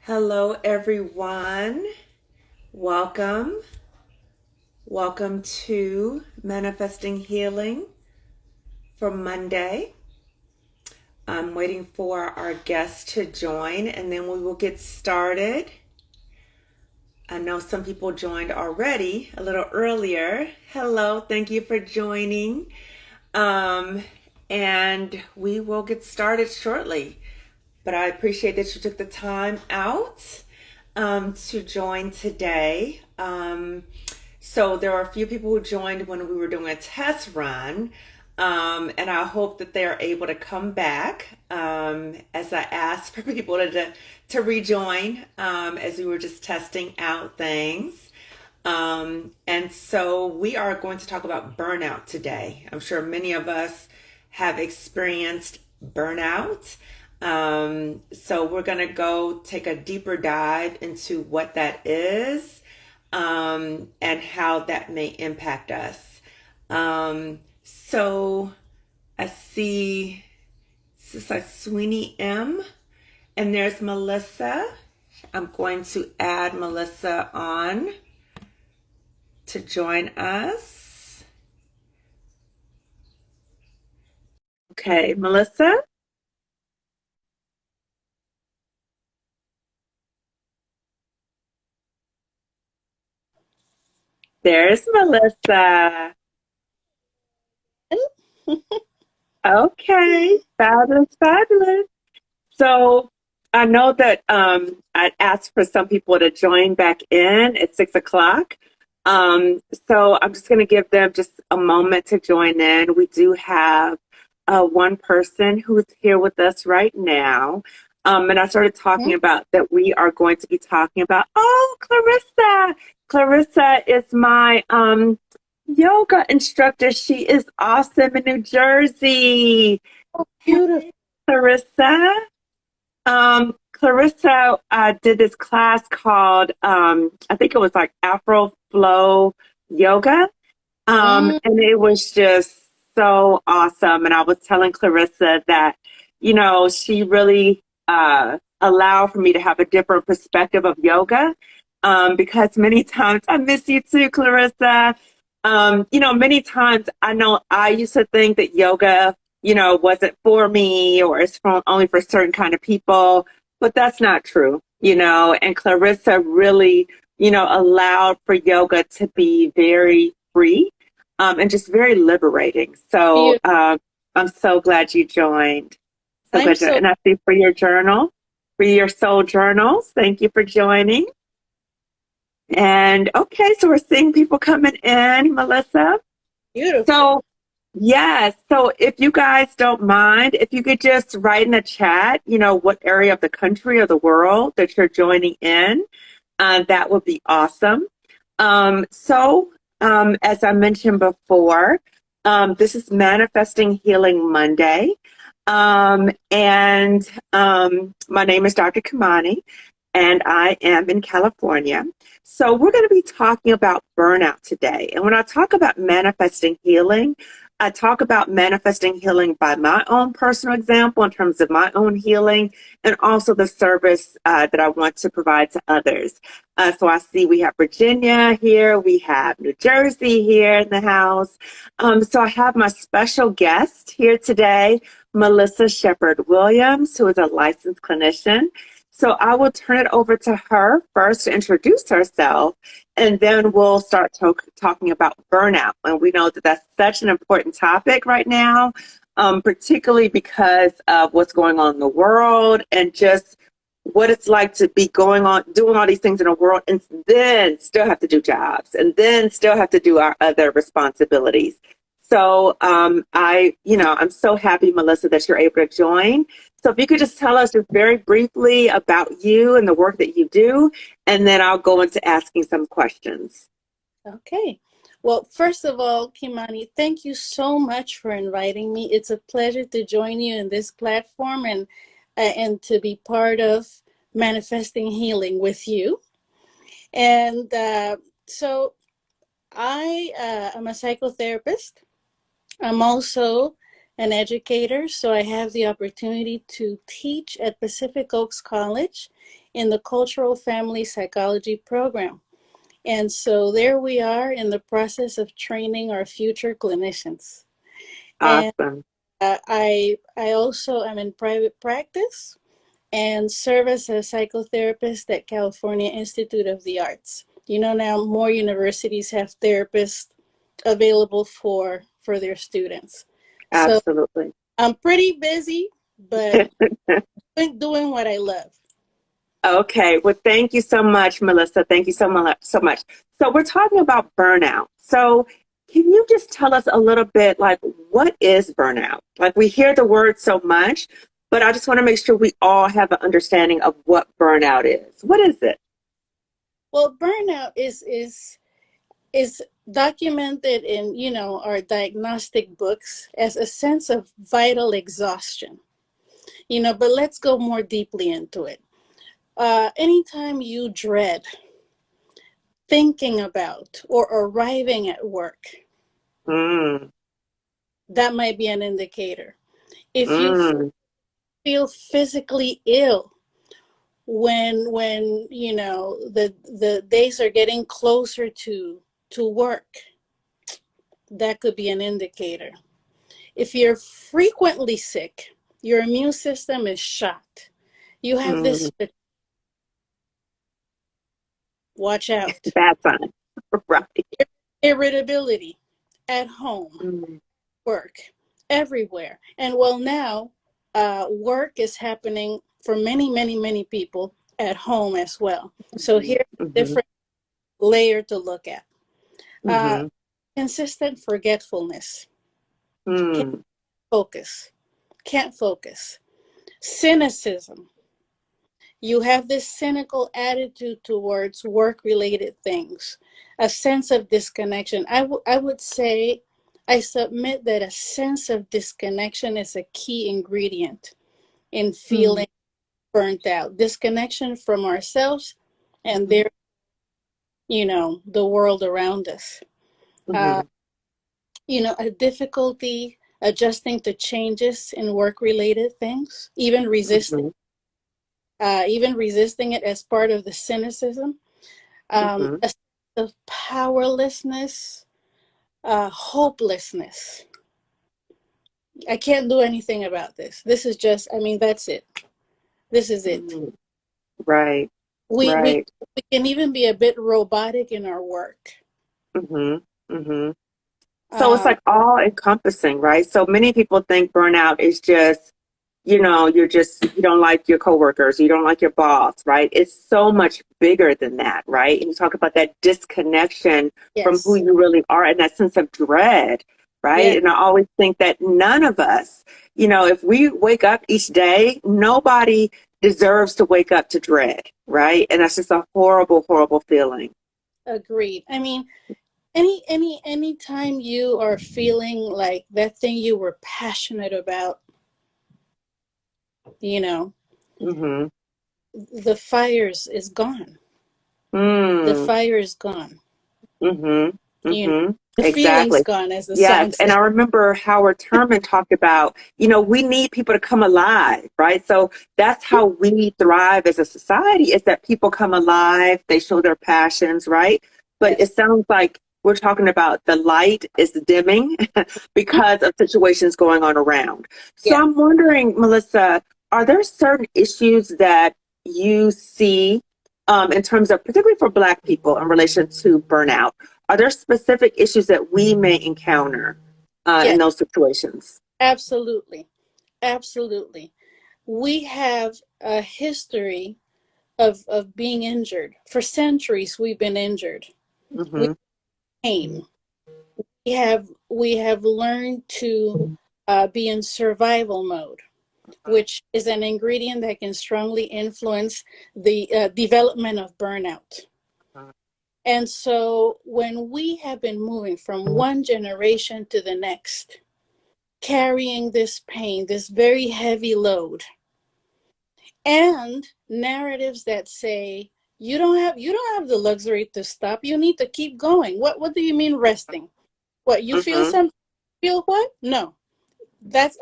Hello, everyone. Welcome. Welcome to Manifesting Healing for Monday. I'm waiting for our guests to join and then we will get started. I know some people joined already a little earlier. Hello, thank you for joining. Um, and we will get started shortly. But I appreciate that you took the time out to join today. So there are a few people who joined when we were doing a test run, and I hope that they're able to come back as I asked for people to rejoin as we were just testing out things. And so we are going to talk about burnout today. I'm sure many of us have experienced burnout. So we're going to go take a deeper dive into what that is, and how that may impact us. So I see this is like Sweeney M, and there's Melissa. I'm going to add Melissa on to join us. Okay, Melissa. There's Melissa. Okay, fabulous, fabulous. So I know that I asked for some people to join back in at 6 o'clock. So I'm just going to give them just a moment to join in. We do have one person who's here with us right now. And I started talking about that we are going to be talking about, oh, Clarissa. Clarissa is my yoga instructor. She is awesome in New Jersey. Beautiful. Clarissa. Clarissa did this class called, I think it was like Afro Flow Yoga. Mm, And it was just so awesome. And I was telling Clarissa that, she really allowed for me to have a different perspective of yoga. Because many times I miss you too, Clarissa. Many times I know I used to think that yoga, wasn't for me or it's for only for certain kind of people, but that's not true, and Clarissa really, allowed for yoga to be very free, and just very liberating. So, beautiful. I'm so glad you joined. So I'm glad so and I see for your journal, for your soul journals. Thank you for joining. And okay, so we're seeing people coming in, Melissa. beautiful. So, yes. So, if you guys don't mind, if you could just write in the chat, what area of the country or the world that you're joining in, that would be awesome. As I mentioned before, this is Manifesting Healing Monday. And my name is Dr. Kamani, and I am in California. So we're going to be talking about burnout today. And when I talk about manifesting healing, I talk about manifesting healing by my own personal example in terms of my own healing and also the service that I want to provide to others. So I see we have Virginia here, we have New Jersey here in the house. So I have my special guest here today, Melissa Shepard Williams, who is a licensed clinician. So I will turn it over to her first to introduce herself, and then we'll start talking about burnout. And we know that that's such an important topic right now, particularly because of what's going on in the world and just what it's like to be going on, doing all these things in the world, and then still have to do jobs, and then still have to do our other responsibilities. So I'm so happy, Melissa, that you're able to join. So if you could just tell us just very briefly about you and the work that you do, and then I'll go into asking some questions. Okay. Well, first of all, Kimani, thank you so much for inviting me. It's a pleasure to join you in this platform and to be part of Manifesting Healing with you. And so I am a psychotherapist. I'm also an educator, so I have the opportunity to teach at Pacific Oaks College in the Cultural Family Psychology program. And so there we are in the process of training our future clinicians. And Awesome. I also am in private practice and serve as a psychotherapist at California Institute of the Arts. You know, now more universities have therapists available for their students. So Absolutely. I'm pretty busy, but doing what I love. Okay. Well, thank you so much, Melissa. Thank you so much. So much. So we're talking about burnout. So can you just tell us a little bit, like, what is burnout? Like, we hear the word so much, but I just want to make sure we all have an understanding of what burnout is. What is it? Well, burnout is documented in, you know, our diagnostic books as a sense of vital exhaustion. You know, but let's go more deeply into it. Anytime you dread thinking about or arriving at work, Mm, that might be an indicator. If you mm, feel physically ill when you know the days are getting closer to work, that could be an indicator. If you're frequently sick, your immune system is shot. You have mm. this, watch out. Bad sign. Right. Irritability at home, Mm, work, everywhere. And well, now work is happening for many, many, many people at home as well. So mhm, here's a mhm, different layer to look at. Uh, mhm, Consistent forgetfulness, can't mm, focus, can't focus. Cynicism. You have this cynical attitude towards work related things, a sense of disconnection. I would say, I submit that a sense of disconnection is a key ingredient in mm, feeling burnt out. Disconnection from ourselves and mhm, their, you know, the world around us. Uh, mhm, you know, a difficulty adjusting to changes in work related things, mhm, even resisting it as part of the cynicism, mhm. a sense of powerlessness, hopelessness. I can't do anything about this. This is just, I mean, that's it. This is it. Mm. Right, We, we, right. we can even be a bit robotic in our work. Hmm. Hmm. So it's Um, like all encompassing, right? So many people think burnout is just, you don't like your coworkers, you don't like your boss, right? It's so much bigger than that, right? And you talk about that disconnection from who yes, you really are and that sense of dread, right? yes, And I always think that none of us, if we wake up each day, nobody deserves to wake up to dread, right? And that's just a horrible, horrible feeling. agreed. I mean, any time you are feeling like that thing you were passionate about, you know, Mm-hmm. the fires is gone. The Mm. fire is gone. Mm-hmm. You know, Mm-hmm. the feeling's Exactly. gone, as the Yes. song And says. I remember Howard Thurman talked about, we need people to come alive, right? So that's how we thrive as a society is that people come alive, they show their passions, right? But Yes. it sounds like we're talking about the light is dimming because of situations going on around. So Yeah. I'm wondering, Melissa, are there certain issues that you see in terms of, particularly for Black people in relation to burnout? Are there specific issues that we may encounter in Yes. those situations? Absolutely. Absolutely. We have a history of being injured. For centuries, we've been injured. We Mm-hmm. pain. We have learned to be in survival mode, which is an ingredient that can strongly influence the development of burnout. And so when we have been moving from one generation to the next, carrying this pain, this very heavy load, and narratives that say you don't have the luxury to stop. You need to keep going. What do you mean resting? What you feel Mm-hmm. something? Feel what? No, that's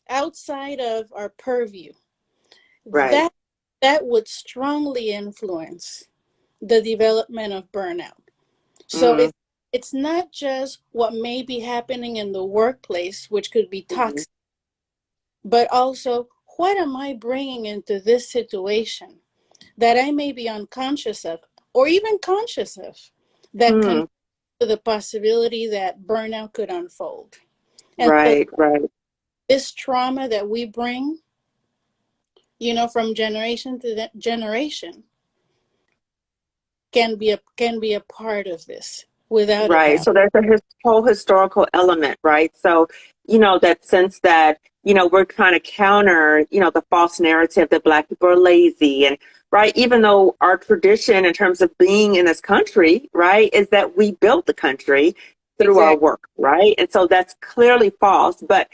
outside of our purview. Right. That that would strongly influence the development of burnout. So Mm, it's not just what may be happening in the workplace, which could be mhm, toxic, but also what am I bringing into this situation that I may be unconscious of or even conscious of that mm. contribute to the possibility that burnout could unfold. And so Right, right, this trauma that we bring, from generation to generation can be a part of this without a right. doubt. So there's a whole historical element, right? So, that sense that, we're trying to counter, the false narrative that Black people are lazy and, right, even though our tradition in terms of being in this country, right, is that we built the country through our Exactly. work, right? And so that's clearly false. But,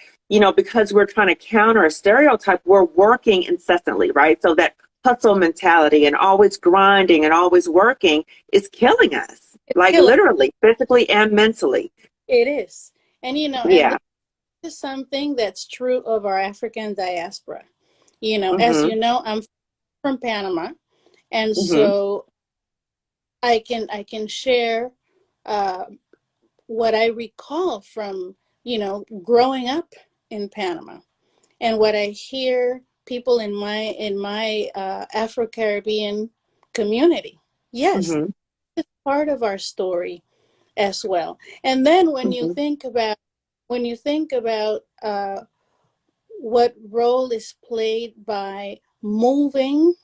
because we're trying to counter a stereotype, we're working incessantly, right? So that hustle mentality and always grinding and always working is killing us, It's like killing. literally, physically and mentally. It is. And Yeah. this is something that's true of our African diaspora. As Mm-hmm. you know, I'm from Panama, and Mm-hmm. so I can share uh, what I recall from growing up in Panama and what I hear people in my Afro Caribbean community. Yes, Mm-hmm. it's part of our story as well. And then Mm-hmm. when you think about what role is played by moving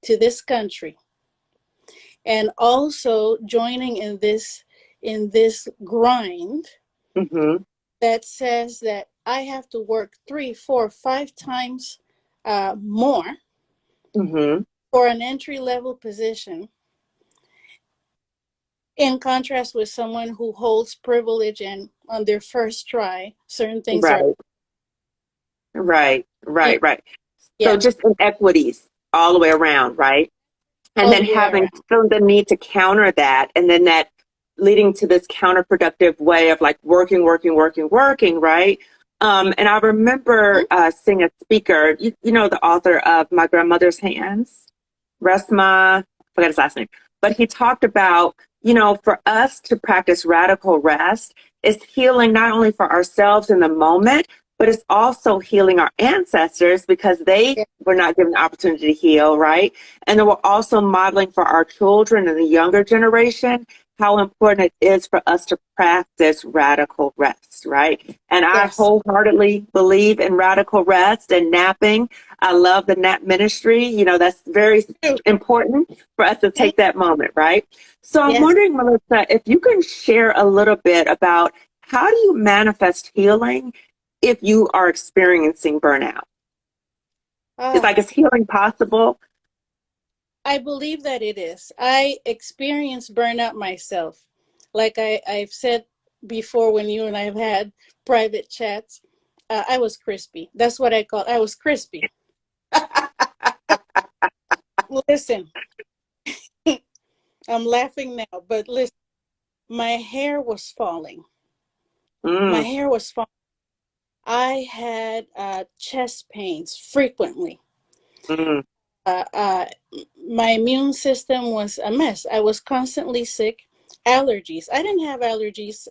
to this country and also joining in this grind Mm-hmm. that says that I have to work 3, 4, 5 times more Mm-hmm. for an entry level position, in contrast with someone who holds privilege and on their first try, certain things are, Right. Right. you know, Right. Right. So yeah, just inequities all the way around, right? And all then the way having around. feeling the need to counter that, and then that leading to this counterproductive way of like working, working, working, working, right? And I remember Mhm. seeing a speaker, the author of My Grandmother's Hands, Resma, I forgot his last name, but he talked about, for us to practice radical rest is healing not only for ourselves in the moment, but it's also healing our ancestors because they Yeah, were not given the opportunity to heal, right? And then we're also modeling for our children and the younger generation how important it is for us to practice radical rest, right? And I yes. wholeheartedly believe in radical rest and napping. I love the nap ministry. That's very important for us to Yeah, take that moment, right? So I'm yes. wondering, Melissa, if you can share a little bit about how do you manifest healing if you are experiencing burnout? It's Ah, like, is healing possible? I believe that it is. I experienced burnout myself. Like I've said before when you and I have had private chats, I was crispy. That's what I call I was crispy. Listen, I'm laughing now, but listen, my hair was falling. My Mm, hair was falling. I had chest pains frequently. mm, Uh, uh, my immune system was a mess. I was constantly sick. Allergies. I didn't have allergies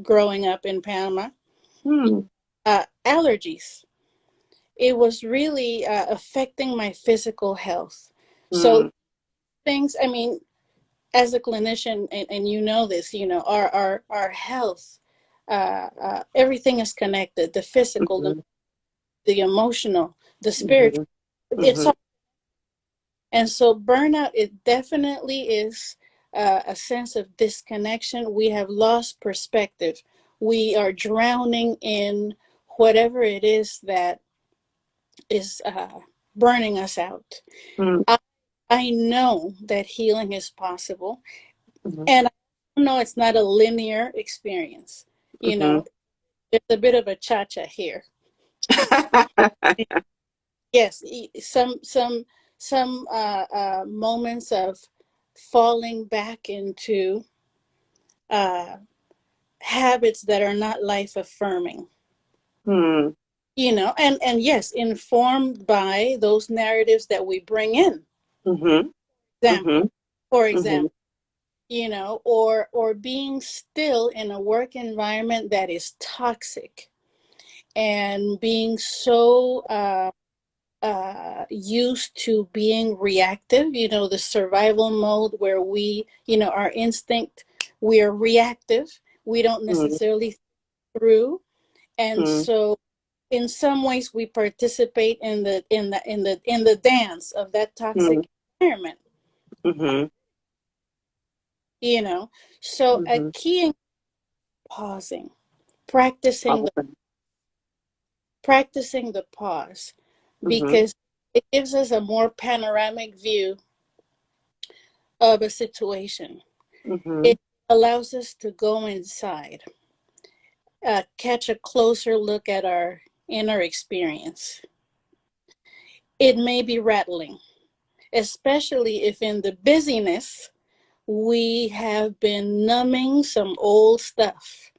growing up in Panama. mm, Allergies. It was really affecting my physical health. So mm, things. I mean, as a clinician, and you know this, our health. Everything is connected. The physical, mhm, the emotional, the spiritual. mhm, It's mhm, all. And so burnout, it definitely is a sense of disconnection. We have lost perspective. We are drowning in whatever it is that is burning us out. mm, I, I know that healing is possible. mhm, And I know it's not a linear experience. You mhm. know, there's a bit of a cha-cha here. Yes, some moments of falling back into uh, habits that are not life affirming. Hmm. and yes, informed by those narratives that we bring in. Mm-hmm. Example, Mm-hmm. for Mm-hmm. example, or being still in a work environment that is toxic, and being so used to being reactive, the survival mode where our instinct, we are reactive. We don't necessarily think through. And Mm-hmm. so in some ways we participate in the dance of that toxic environment, Mm-hmm. you know. So a Mm-hmm. key in pausing, practicing the Awesome. practicing the pause, Mm-hmm. because it gives us a more panoramic view of a situation. Mm-hmm. It allows us to go inside, catch a closer look at our inner experience. It may be rattling, especially if in the busyness we have been numbing some old stuff.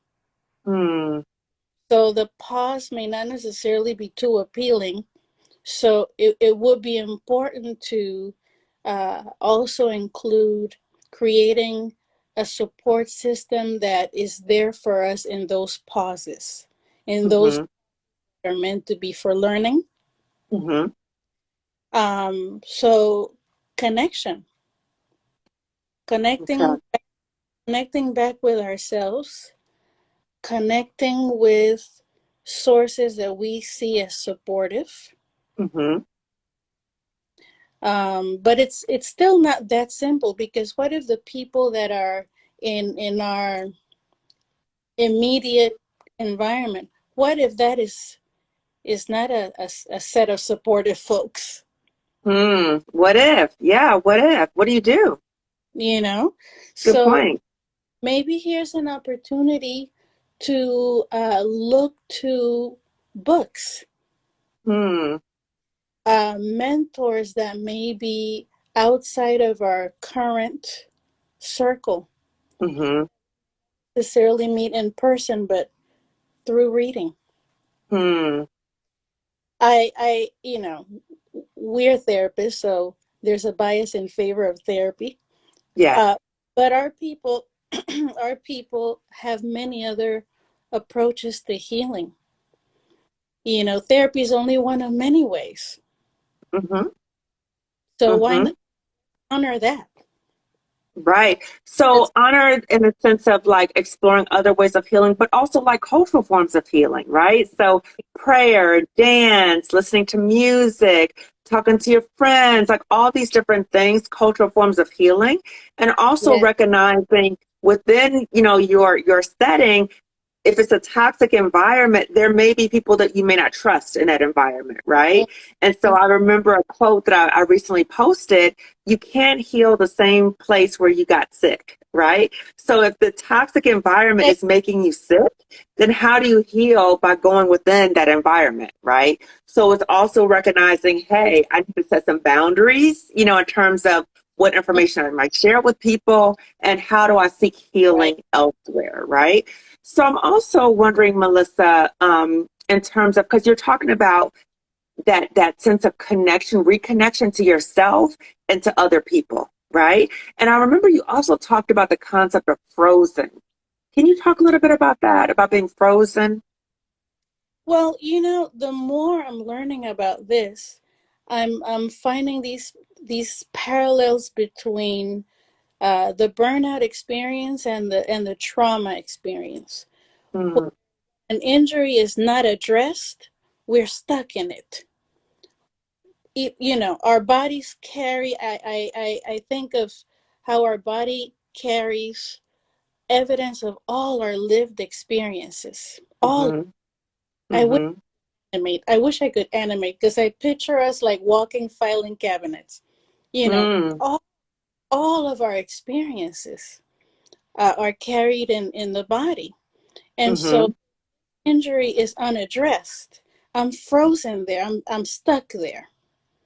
Mm. So the pause may not necessarily be too appealing. So it would be important to also include creating a support system that is there for us in those pauses, in those Mm-hmm. that are meant to be for learning. Mm-hmm. So connection, Okay. connecting, connecting back with ourselves, connecting with sources that we see as supportive. Mm-hmm. But it's still not that simple, because what if the people that are in our immediate environment, what if that is not a set of supportive folks? Hmm. What if? Yeah, what if? What do you do? You know, Good so point. maybe here's an opportunity to look to books, Hmm. mentors that may be outside of our current circle, Mm-hmm. necessarily meet in person, but through reading. Hmm. I we're therapists, so there's a bias in favor of therapy. Yes. Uh, but our people, our people have many other approaches to healing. Therapy is only one of many ways. Mm-hmm. So why Mm-hmm. not honor that? Right. So It's, honored in the sense of like exploring other ways of healing, but also like cultural forms of healing, right? So prayer, dance, listening to music, talking to your friends, like all these different things, cultural forms of healing, and also yeah. recognizing within, your setting, if it's a toxic environment, there may be people that you may not trust in that environment, right? And so I remember a quote that I recently posted: you can't heal the same place where you got sick, right? So if the toxic environment is making you sick, then how do you heal? By going within that environment, right? So it's also recognizing, hey, I need to set some boundaries, in terms of what information I might share with people and how do I seek Right. healing elsewhere, right? So I'm also wondering, Melissa, in terms of, because you're talking about that sense of connection, reconnection to yourself and to other people, right? And I remember you also talked about the concept of frozen. Can you talk a little bit about that, about being frozen? Well, the more I'm learning about this, I'm finding these parallels between the burnout experience and the trauma experience. When Mm, an injury is not addressed, we're stuck in it. Our bodies carry. I think of how our body carries evidence of all our lived experiences. All mm-hmm, I wish mm-hmm, animate. I wish I could animate, because I picture us like walking filing cabinets. You know, mm, all all of our experiences are carried in the body. And so mm-hmm, injury is unaddressed. I'm frozen there. I'm stuck there.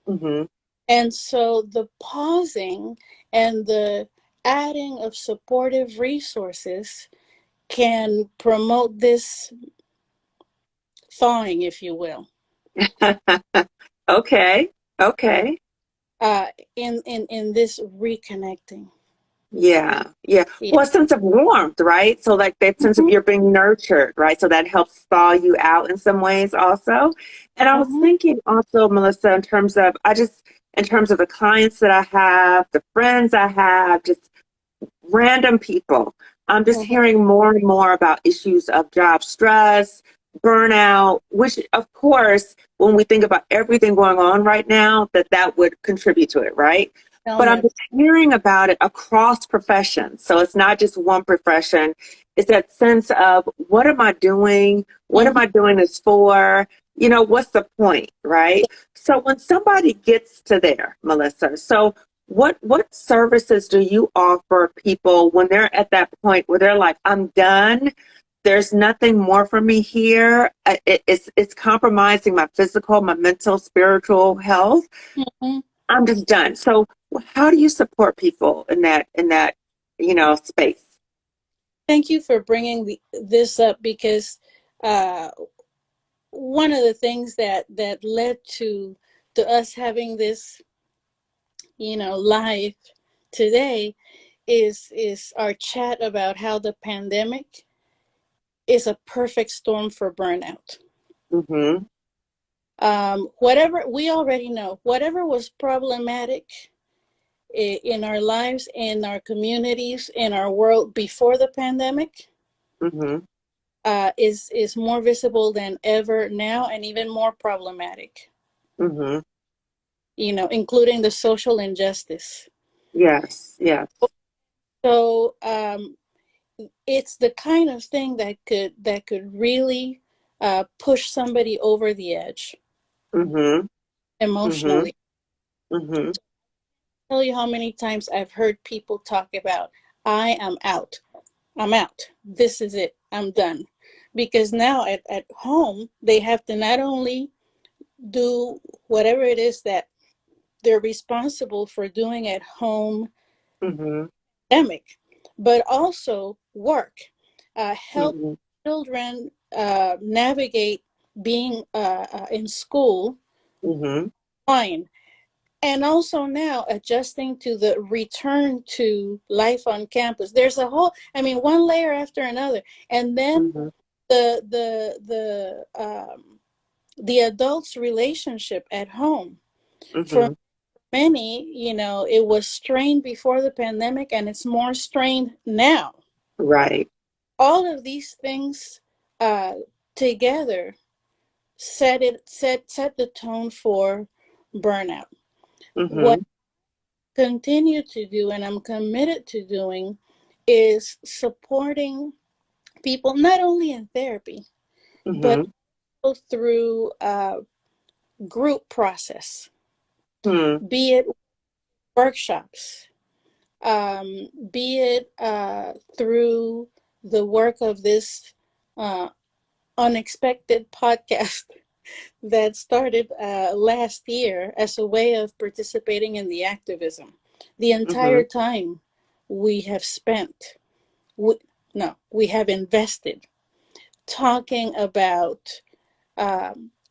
mm-hmm, And so the pausing and the adding of supportive resources can promote this thawing, if you will. Okay. Okay. uh, in this reconnecting. Yeah, yeah. Yeah. Well, a sense of warmth, right? So, like that sense of Mm-hmm. you're being nurtured, right? So that helps thaw you out in some ways, also. And I was Mm-hmm. thinking also, Melissa, in terms of the clients that I have, the friends I have, just random people. I'm just Mm-hmm. hearing more and more about issues of job stress, burnout, which, of course, when we think about everything going on right now, that would contribute to it, right? Tell But I'm me. just hearing about it across professions. So it's not just one profession. It's that sense of what am I doing? What am Mm-hmm. I doing this for? What's the point, right? So when somebody gets to there, Melissa, so what services do you offer people when they're at that point where they're like, I'm done. There's nothing more for me here. It's compromising my physical, my mental, spiritual health. Mm-hmm. I'm just done. So how do you support people in that space? Thank you for bringing this up because uh, one of the things that led to us having this, live today is our chat about how the pandemic is a perfect storm for burnout. Mm-hmm. Whatever we already know, whatever was problematic in our lives, in our communities, in our world before the pandemic, Mm-hmm. is more visible than ever now, and even more problematic. Mm-hmm. Including the social injustice. Yes. Yes. So it's the kind of thing that could really push somebody over the edge Mm-hmm. Mm-hmm. emotionally. Mm-hmm. Tell you how many times I've heard people talk about, I am out. I'm out. This is it. I'm done. Because now at home, they have to not only do whatever it is that they're responsible for doing at home, Mm-hmm. academic, but also work, help Mm-hmm. children navigate being in school, Mm-hmm. fine. And also now adjusting to the return to life on campus. There's a whole, one layer after another. And then Mm-hmm. the adults' relationship at home. For Mm-hmm. many, it was strained before the pandemic and it's more strained now. Right. All of these things uh, together set the tone for burnout. What Mm-hmm. I continue to do, and I'm committed to doing, is supporting people not only in therapy but Mm-hmm. also through group process, Mm-hmm. be it workshops, be it through the work of this uh, unexpected podcast that started last year as a way of participating in the activism. The Mm-hmm. entire time we have spent, we, no, we have invested talking about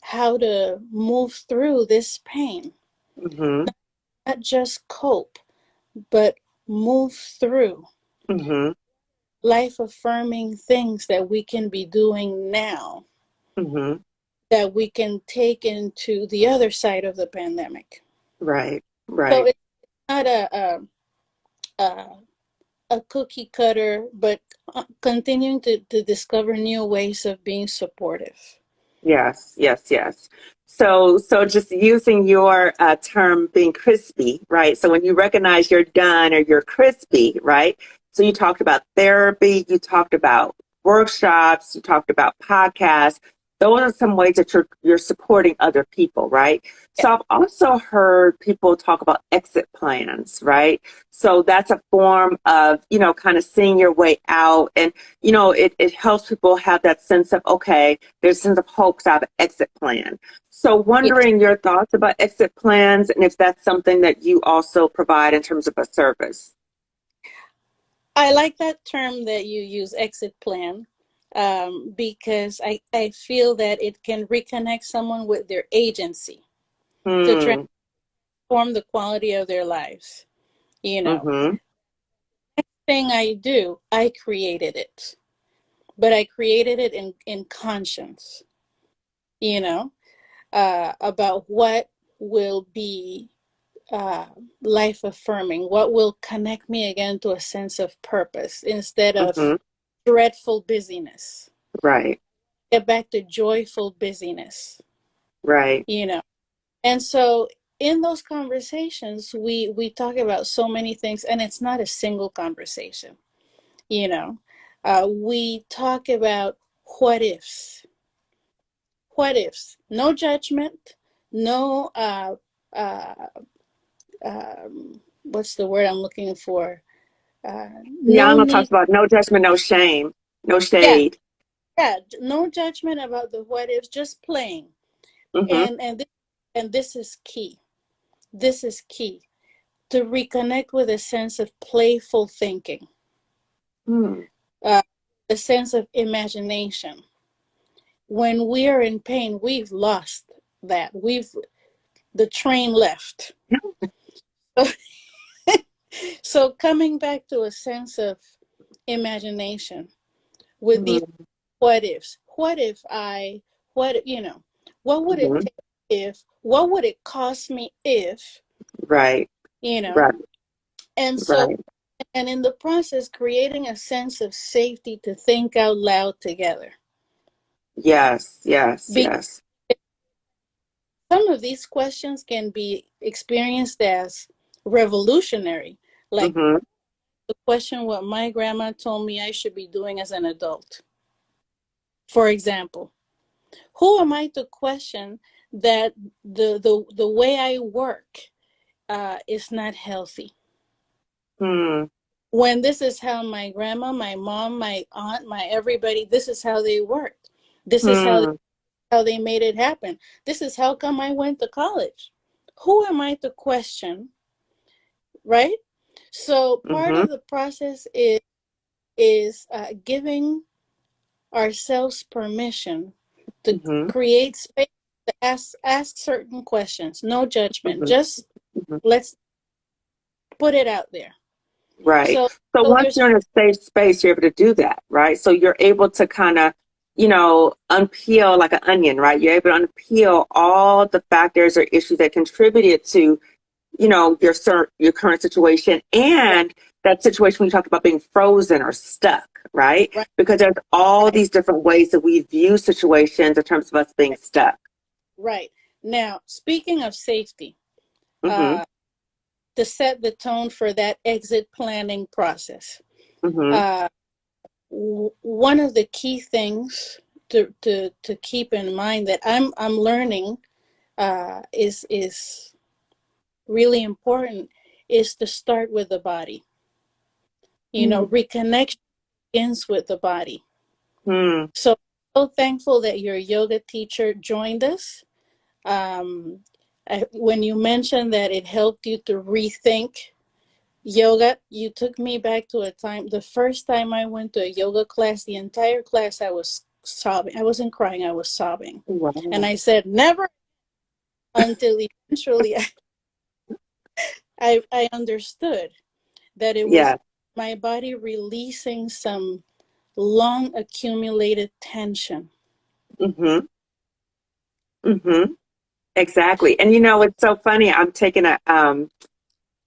how to move through this pain, Mm-hmm. not just cope, but move through Mm-hmm. life affirming things that we can be doing now Mm-hmm. that we can take into the other side of the pandemic. Right. So Right. it's not a, a cookie cutter, but continuing to discover new ways of being supportive. Yes, yes, yes. So just using your term being crispy, right? So when you recognize you're done or you're crispy, right? So you talked about therapy, you talked about workshops, you talked about podcasts. Those are some ways that you're supporting other people, right? Yeah. So I've also heard people talk about exit plans, right? So that's a form of, kind of seeing your way out. And, it helps people have that sense of, okay, there's a sense of hope to have an exit plan. So Yes. wondering your thoughts about exit plans and if that's something that you also provide in terms of a service. I like that term that you use, exit plan. because I feel that it can reconnect someone with their agency to Mm. transform the quality of their lives. You know, Mm-hmm. thing I do, I created it, but I created it in conscience, you know, about what will be uh, life affirming, what will connect me again to a sense of purpose instead of Mm-hmm. dreadful busyness. Right. Get back to joyful busyness, Right. you know. And so in those conversations, we talk about so many things, and it's not a single conversation, you know. We talk about what ifs, what ifs, no judgment, no uh, what's the word I'm looking for? No Yana talks need, about no judgment, no shame, no yeah, shade. yeah, no judgment about the what ifs, just playing. Mm-hmm. And this is key. This is key to reconnect with a sense of playful thinking, Mm. uh, a sense of imagination. When we are in pain, we've lost that. The train left. So coming back to a sense of imagination with these Mm-hmm. what ifs. What if I, what, you know, what would it Mm-hmm. take if, what would it cost me if, Right. you know? Right. And so, Right. and in the process, creating a sense of safety to think out loud together. Yes. Yes. Because Yes. some of these questions can be experienced as revolutionary, like Mm-hmm. the question what my grandma told me I should be doing as an adult. For example, who am I to question that the way I work is not healthy? Mm. When this is how my grandma, my mom, my aunt, my everybody, this is how they worked. This is Mm. how they made it happen. This is how come I went to college. Who am I to question, right? So part Mm-hmm. of the process is giving ourselves permission to Mm-hmm. create space to ask certain questions. No judgment. Mm-hmm. Just Mm-hmm. let's put it out there. Right. So So so once there's you're in a safe space, you're able to do that, right? So you're able to kind of, unpeel like an onion, right? You're able to unpeel all the factors or issues that contributed to, your current situation right, and that situation when you talked about being frozen or stuck, right? right, Because there's all right, these different ways that we view situations in terms of us being stuck. right. Now, speaking of safety, Mm-hmm. uh, to set the tone for that exit planning process, Mm-hmm. uh, one of the key things to keep in mind that I'm learning is really important is to start with the body. You know, reconnection begins with the body. Mm-hmm. So thankful that your yoga teacher joined us. Um, when you mentioned that it helped you to rethink yoga, you took me back to a time, the first time I went to a yoga class, the entire class I was sobbing. I wasn't crying, I was sobbing. And Wow. I said, never, until eventually I understood that it was Yeah. my body releasing some long accumulated tension. Mm-hmm. Mm-hmm. Exactly. And it's so funny. I'm taking an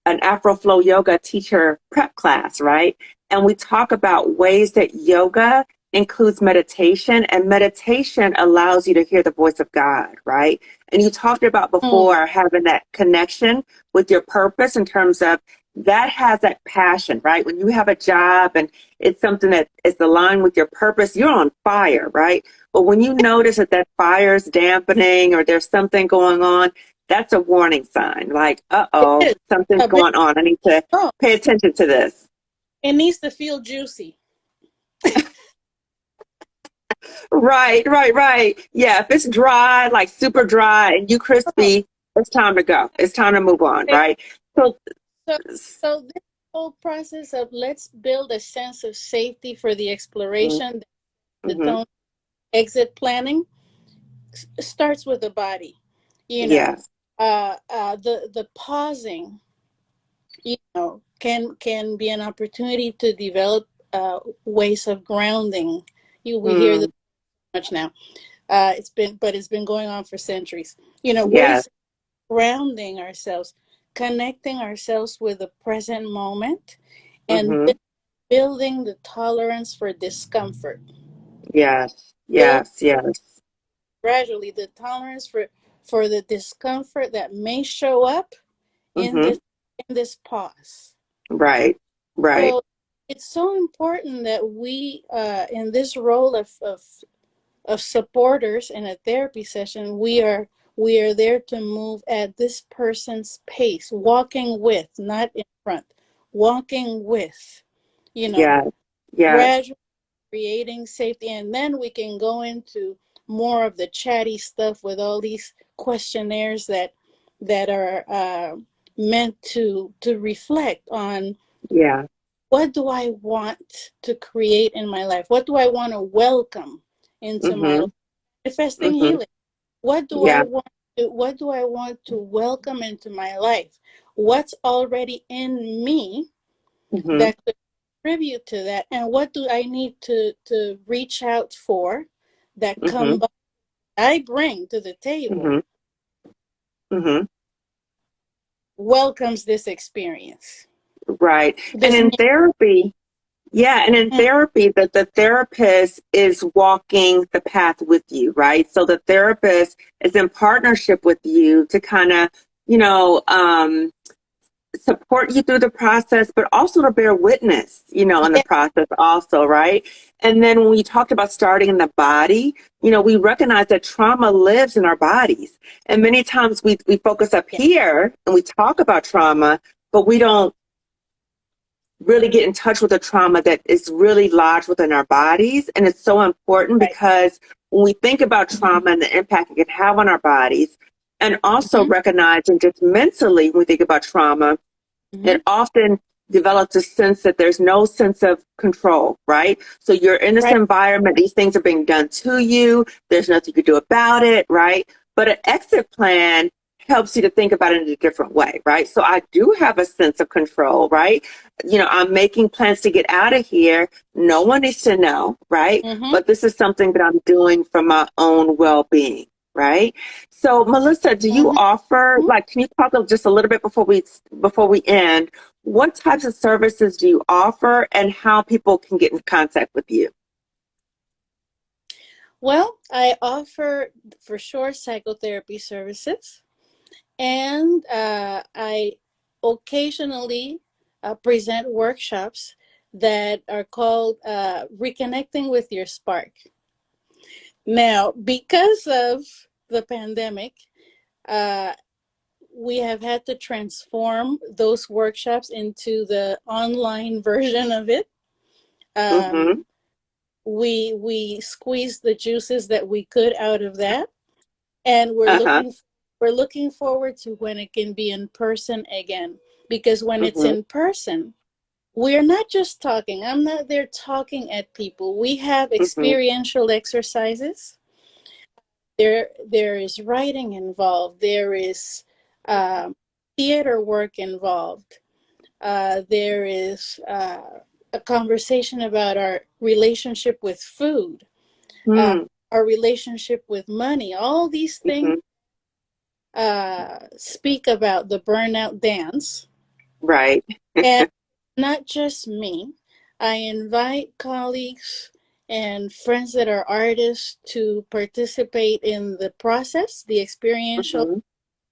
Afro Flow yoga teacher prep class, right? And we talk about ways that yoga includes meditation, and meditation allows you to hear the voice of God, right? And you talked about Mm, before having that connection with your purpose in terms of that has that passion, right? When you have a job and it's something that is aligned with your purpose, you're on fire, right? But when you notice that fire is dampening or there's something going on, that's a warning sign. Like, it uh-oh, is something's a bit. going on. I need to Oh, pay attention to this. it needs to feel juicy. Right, right, right. Yeah, if it's dry, like super dry and you Oh, crispy, it's time to go. It's time to move on, okay. right? So, So, so this whole process of let's build a sense of safety for the exploration. The Mm-hmm. tone exit planning starts with the body. You know, Yes. the pausing, can be an opportunity to develop ways of grounding. We hear this Mm. much now. It's been going on for centuries. Yes. Ways of grounding ourselves, connecting ourselves with the present moment, and Mm-hmm. building the tolerance for discomfort. Yes. Build Yes. Yes. gradually the tolerance for the discomfort that may show up in Mm-hmm. this pause. Right. Right. So it's so important that we, in this role of supporters in a therapy session, we are there to move at this person's pace, walking with, not in front, walking with, you know, Yes. Yes. gradually creating safety, and then we can go into more of the chatty stuff with all these questionnaires that are meant to reflect on Yeah. what do I want to create in my life? What do I want to welcome into my life? Mm-hmm. Manifesting Mm-hmm. healing. Yeah. What do I want to welcome into my life? What's already in me Mm-hmm. that could contribute to that? And what do I need to reach out for that Mm-hmm. I bring to the table Mm-hmm. Mm-hmm. welcomes this experience. Right. And This in new therapy, yeah, and in therapy, the therapist is walking the path with you, right? So the therapist is in partnership with you to kind of, you know, support you through the process, but also to bear witness, in the yeah, process also, right? And then when we talked about starting in the body, we recognize that trauma lives in our bodies. And many times we focus up yeah, here and we talk about trauma, but we don't really get in touch with the trauma that is really lodged within our bodies. And it's so important right. because when we think about trauma and the impact it can have on our bodies, and also Mm-hmm, recognizing just mentally when we think about trauma, mm-hmm, it often develops a sense that there's no sense of control, right? So you're in this right. environment, these things are being done to you, there's nothing you can do about it, right? But an exit plan helps you to think about it in a different way, right? So I do have a sense of control, right? I'm making plans to get out of here. No one needs to know, right? Mm-hmm, But this is something that I'm doing for my own well-being, right? So, Melissa, do you mm-hmm. offer, like, can you talk just a little bit before we end? What types of services do you offer and how people can get in contact with you? Well, I offer for sure psychotherapy services, and I occasionally present workshops that are called Reconnecting with Your Spark. Now, because of the pandemic, uh, we have had to transform those workshops into the online version of it. Um, Mm-hmm. we squeezed the juices that we could out of that, and Uh-huh. we're looking forward to when it can be in person again. Because when it's Mm-hmm. in person, we're not just talking. I'm not there talking at people. We have Mm-hmm. experiential exercises. There is writing involved. There is um, theater work involved. There is a conversation about our relationship with food, uh, Mm-hmm. our relationship with money. All these things Mm-hmm. speak about the burnout dance. Right. And not just me, I invite colleagues and friends that are artists to participate in the process, the experiential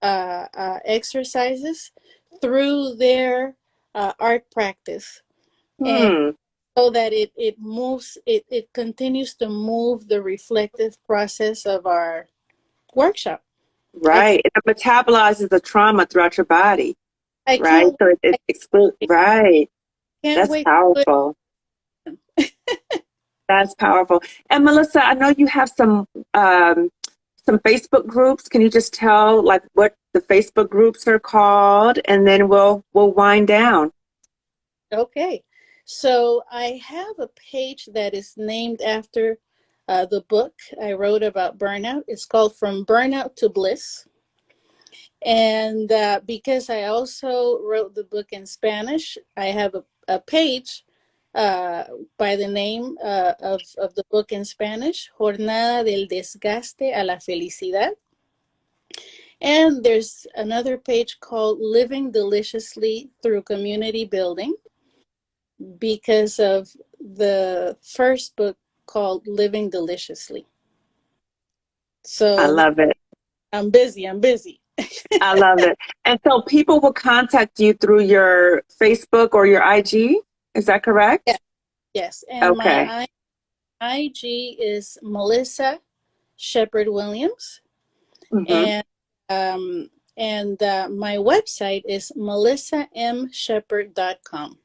Mm-hmm. exercises through their art practice. And Hmm. so that it continues to move the reflective process of our workshop. I Right. It metabolizes the trauma throughout your body, I right? can't So it I excludes, right. can't That's wait to powerful. That's powerful. And Melissa, I know you have some Facebook groups. Can you just tell like what the Facebook groups are called, and then we'll wind down. Okay. So I have a page that is named after the book I wrote about burnout. It's called From Burnout to Bliss. And because I also wrote the book in Spanish, I have a page uh, by the name of the book in Spanish, Jornada del Desgaste a la Felicidad. And there's another page called Living Deliciously Through Community Building, because of the first book called Living Deliciously. I So love it. I'm busy. I love it. And so people will contact you through your Facebook or your IG. Is that Yeah, correct? yes. And Okay. my IG is Melissa Shepard Williams. Mm-hmm. And my website is melissamshepard.com.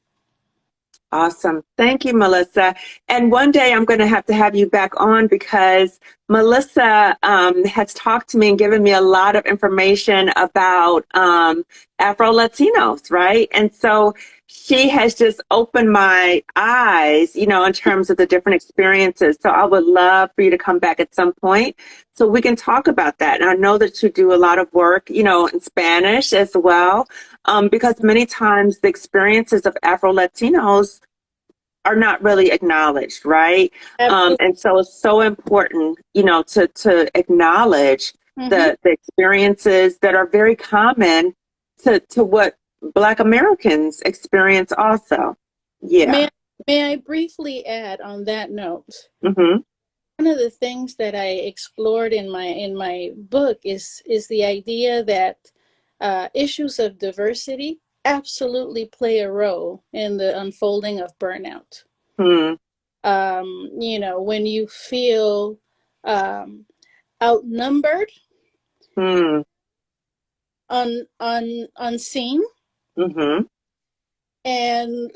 Awesome. Thank you, Melissa. And one day I'm going to have you back on because Melissa has talked to me and given me a lot of information about Afro Latinos, right? And so she has just opened my eyes, in terms of the different experiences. So I would love for you to come back at some point so we can talk about that. And I know that you do a lot of work, in Spanish as well, because many times the experiences of Afro Latinos are not really acknowledged, right? Absolutely. And so it's so important, to acknowledge Mm-hmm. the experiences that are very common to what Black Americans experience also. May Yeah. may I briefly add on that note? Mm-hmm. One of the things that I explored in my book is the idea that issues of diversity absolutely play a role in the unfolding of burnout. Mm, When you feel outnumbered, mm, unseen, mm-hmm. and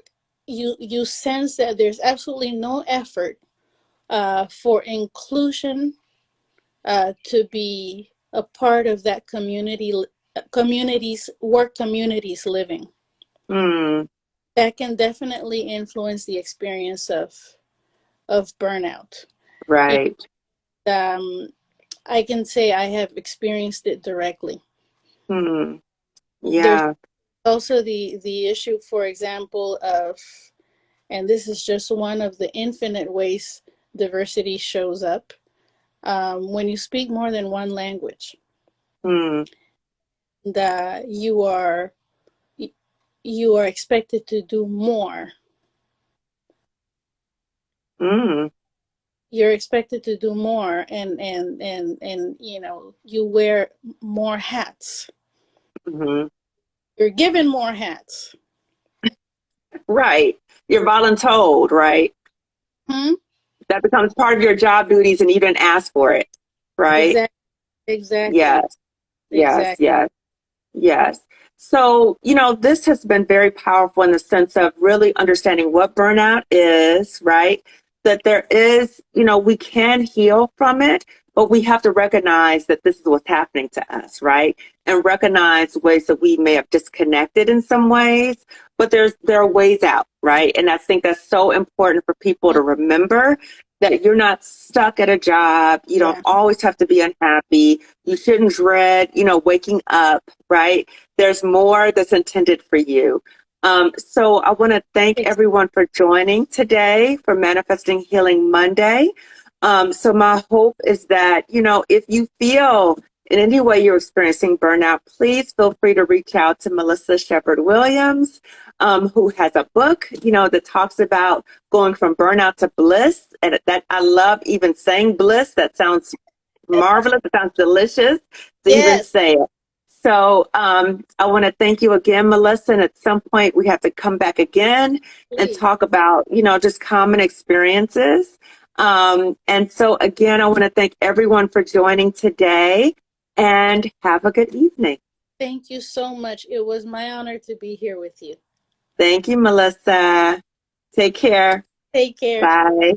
you sense that there's absolutely no effort for inclusion, to be a part of that communities living. Mm, That can definitely influence the experience of burnout. It, right. I can say I have experienced it directly. Mm, There's yeah. also the issue, for example, of, and this is just one of the infinite ways diversity shows up, when you speak more than one language, Mm, that you are expected to do more. mm, You're expected to do more, and you wear more hats. mm-hmm. You're given more hats. Right. You're voluntold, right? Hmm? That becomes part of your job duties and you didn't ask for it, right? Exactly. Exactly. Yes, yes, Exactly. yes, yes. So, this has been very powerful in the sense of really understanding what burnout is, right? That there is, we can heal from it, but we have to recognize that this is what's happening to us, right? And recognize ways that we may have disconnected in some ways, but there are ways out, right? And I think that's so important for people to remember that you're not stuck at a job. You don't Yeah. always have to be unhappy. You shouldn't dread, waking up, right? There's more that's intended for you. So I want to thank everyone for joining today for Manifesting Healing Monday. So my hope is that, if you feel in any way you're experiencing burnout, please feel free to reach out to Melissa Shepard Williams, who has a book, that talks about going from burnout to bliss. And that I love even saying bliss. That sounds marvelous. It sounds delicious to even Yes. say it. So I want to thank you again, Melissa. And at some point, we have to come back again and Please. talk about, just common experiences. And so, again, I want to thank everyone for joining today and have a good evening. Thank you so much. It was my honor to be here with you. Thank you, Melissa. Take care. Take care. Bye.